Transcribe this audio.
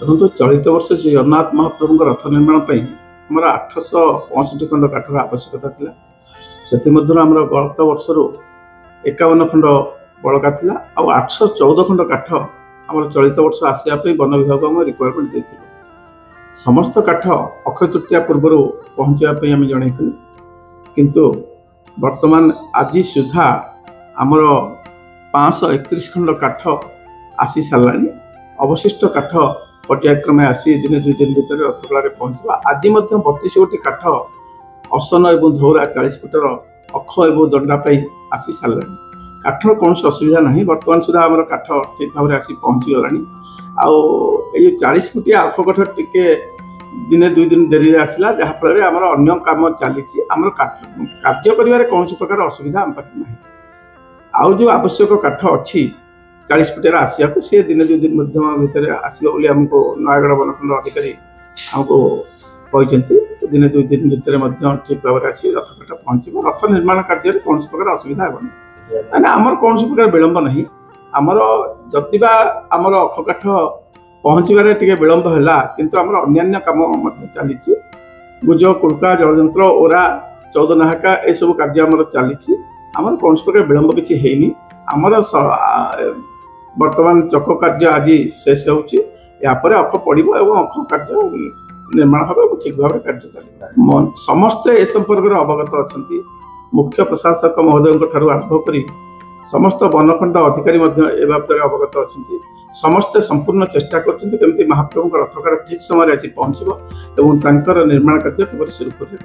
परंतु चलित वर्ष श्री जगन्नाथ महाप्रभु रथ निर्माण आमर 865 खंड काठर आवश्यकता थिला। से आमर गत वर्ष 51 खंड बड़का थिला आ 814 खंड काठ आमर चलित वर्ष आसिया वन विभाग आम रिक्वायरमेंट देथिलु। समस्त काठ अक्षय तृतीया पूर्व पहुँचापी आम जनइलु, किंतु वर्तमान आज सुधा आमर 531 खंड काठ आसी सारा। अवशिष्ट काठ पर्यायक्रमे आसी दिने 2 दिन भितर रथखला पहुँचा। आज 32 गोटी काठ असन और धौरा 40 फुटर अक्ष और दंडा आसी सारा। काठर कौन असुविधा नहीं। बर्तमान सुधा आम काठ ठीक भाव में आसी पहुँची गलानी। आउ 40 फुटिया अक्ष काठ टिके दिने 2 दिन डेरी आसला, जहाँफल आमर अन्य काम चली आम कार्य कर कौन प्रकार असुविधा आम पाखे ना। आउ जो आवश्यक काठ अच्छी 40 फुटिया आसिया सी दिने 2 दिन भितर आसो आमको नयगढ़ वनखंड अधिकारी आमको कहते। दिने 2 दिन भितर ठीक भाव में आसी रथकाठ पहुँचे। रथ निर्माण कार्य कौन प्रकार असुविधा हेनी। ना आमर कौन प्रकार विलंब नहीं। आमर जदिबा आमर अक्ष काठ पहुँचारे टे विलंब है, किंतु आमर अन्य काम चली। गुज कुड़का जलयंत्र ओरा 14 नाहाका ये सब कार्य आमर चली। आमर कौन प्रकार विलंब किसी है। आमर वर्तमान चक कार्य आज शेष होपर अक्ष पड़ो और अक्ष कार्य निर्माण हम ठीक भाव में कार्य चल। समस्ते ए संपर्क अवगत अच्छा। मुख्य प्रशासक महोदय आरंभ कर समस्त वनखंड अधिकारी ए बाबद अवगत अच्छा। समस्ते संपूर्ण चेष्टा करमती महाप्रभु रथकार ठीक समय आसी पहुँचो और निर्माण कार्य सुरुखुर।